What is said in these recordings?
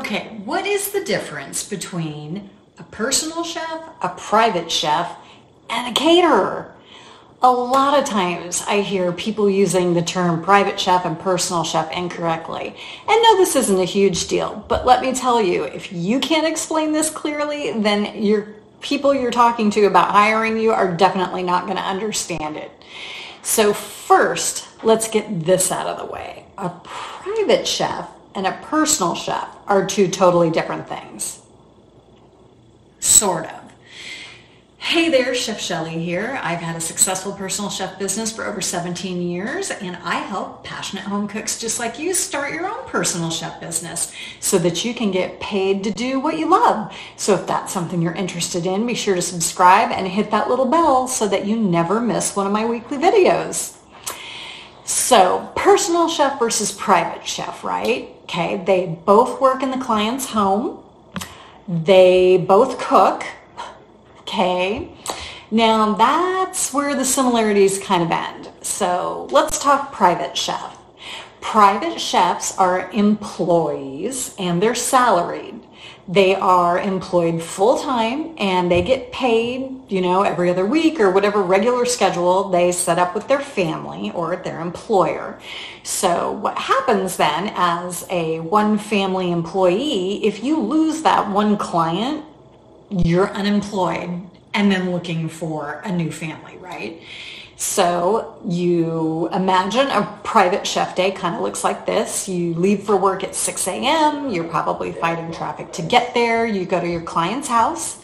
Okay, what is the difference between a personal chef, a private chef, and a caterer? A lot of times I hear people using the term private chef and personal chef incorrectly. And no, this isn't a huge deal, but let me tell you, if you can't explain this clearly, then your people you're talking to about hiring you are definitely not going to understand it. So first, let's get this out of the way. A private chef and a personal chef are two totally different things. Sort of. Hey there, Chef Shelly here. I've had a successful personal chef business for over 17 years, and I help passionate home cooks just like you start your own personal chef business so that you can get paid to do what you love. So if that's something you're interested in, be sure to subscribe and hit that little bell so that you never miss one of my weekly videos. So personal chef versus private chef, right? Okay, they both work in the client's home. They both cook. Okay, now that's where the similarities kind of end. So let's talk private chef. Private chefs are employees and they're salaried. They are employed full-time and they get paid, every other week or whatever regular schedule they set up with their family or their employer. So what happens then as a one family employee, if you lose that one client, you're unemployed and then looking for a new family, right? So you imagine a private chef day kind of looks like this. You leave for work at 6 a.m. You're probably fighting traffic to get there. You go to your client's house.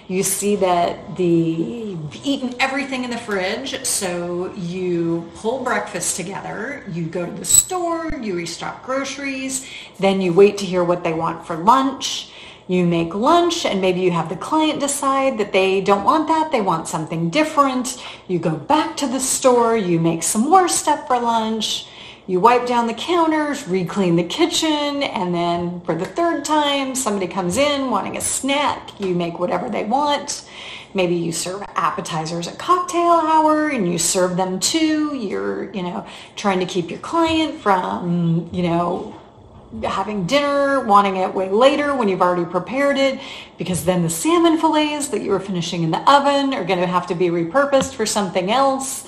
You see that you've eaten everything in the fridge, so you pull breakfast together. You go to the store, you restock groceries, then you wait to hear what they want for lunch. You make lunch and maybe you have the client decide that they don't want that, they want something different. You go back to the store, you make some more stuff for lunch. You wipe down the counters, re-clean the kitchen, and then for the third time, somebody comes in wanting a snack. You make whatever they want. Maybe you serve appetizers at cocktail hour and you serve them too. You're, trying to keep your client from, having dinner, wanting it way later when you've already prepared it, because then the salmon fillets that you were finishing in the oven are going to have to be repurposed for something else.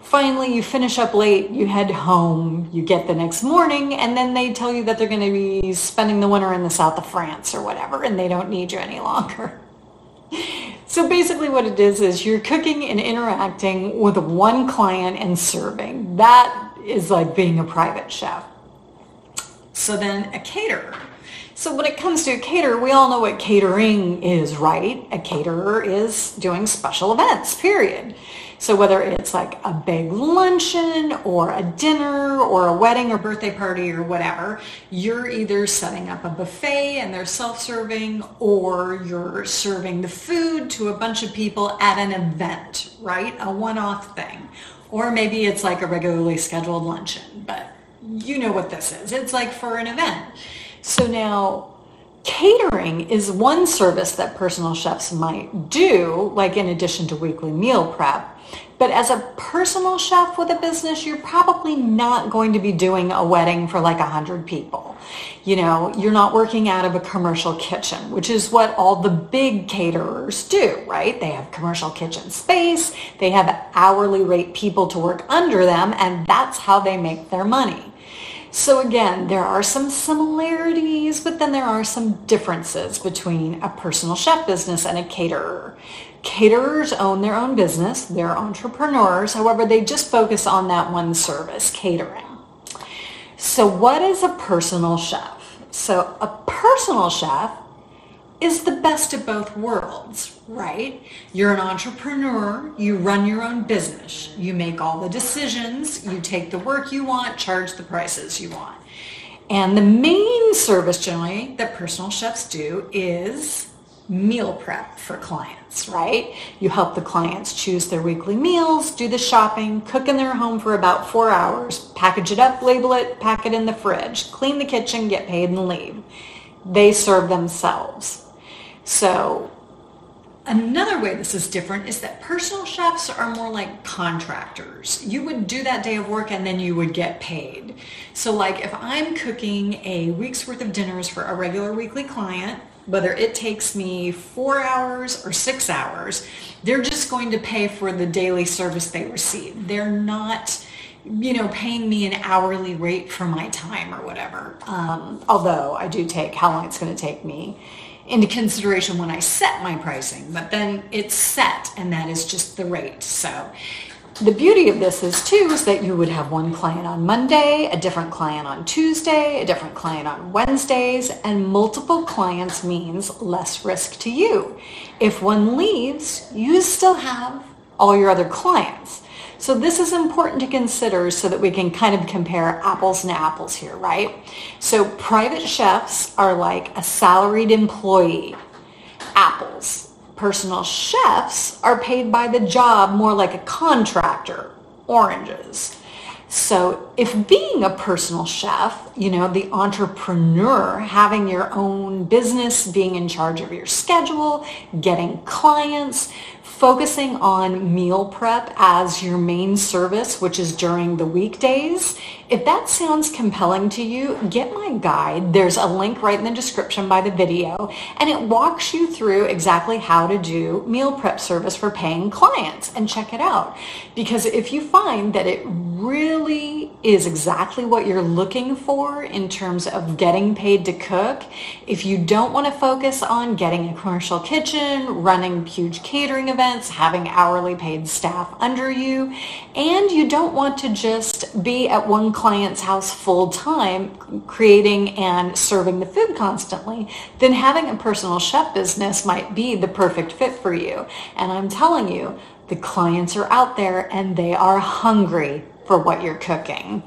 Finally, you finish up late, you head home, you get the next morning, and then they tell you that they're going to be spending the winter in the south of France or whatever, and they don't need you any longer. So basically what it is you're cooking and interacting with one client and serving. That is like being a private chef. So then a caterer. So when it comes to a caterer, we all know what catering is, right? A caterer is doing special events, period. So whether it's like a big luncheon or a dinner or a wedding or birthday party or whatever, you're either setting up a buffet and they're self-serving, or you're serving the food to a bunch of people at an event, right? A one-off thing. Or maybe it's like a regularly scheduled luncheon, but you know what this is. It's like for an event. So now catering is one service that personal chefs might do, like in addition to weekly meal prep. But as a personal chef with a business, you're probably not going to be doing a wedding for like 100 people. You're not working out of a commercial kitchen, which is what all the big caterers do, right? They have commercial kitchen space, they have hourly rate people to work under them, and that's how they make their money. So again, there are some similarities, but then there are some differences between a personal chef business and a caterer. Caterers own their own business. They're entrepreneurs. However, they just focus on that one service, catering. So what is a personal chef? So a personal chef is the best of both worlds, right? You're an entrepreneur, you run your own business, you make all the decisions, you take the work you want, charge the prices you want. And the main service generally that personal chefs do is meal prep for clients, right? You help the clients choose their weekly meals, do the shopping, cook in their home for about 4 hours, package it up, label it, pack it in the fridge, clean the kitchen, get paid and leave. They serve themselves. So Another way this is different is that personal chefs are more like contractors. You would do that day of work and then you would get paid. So like if I'm cooking a week's worth of dinners for a regular weekly client, whether it takes me 4 hours or 6 hours, they're just going to pay for the daily service they receive. They're not, paying me an hourly rate for my time or whatever. Although I do take how long it's going to take me into consideration when I set my pricing, but then it's set and that is just the rate. So the beauty of this is that you would have one client on Monday, a different client on Tuesday, a different client on Wednesdays, and multiple clients means less risk to you. If one leaves, you still have all your other clients. So this is important to consider so that we can kind of compare apples and apples here, right? So private chefs are like a salaried employee, apples. Personal chefs are paid by the job, more like a contractor, oranges. So if being a personal chef, the entrepreneur, having your own business, being in charge of your schedule, getting clients, focusing on meal prep as your main service, which is during the weekdays, if that sounds compelling to you, get my guide. There's a link right in the description by the video, and it walks you through exactly how to do meal prep service for paying clients, and check it out. Because if you find that it really is exactly what you're looking for in terms of getting paid to cook, if you don't want to focus on getting a commercial kitchen, running huge catering events, having hourly paid staff under you, and you don't want to just be at one client's house full time creating and serving the food constantly, then having a personal chef business might be the perfect fit for you. And I'm telling you, the clients are out there and they are hungry for what you're cooking.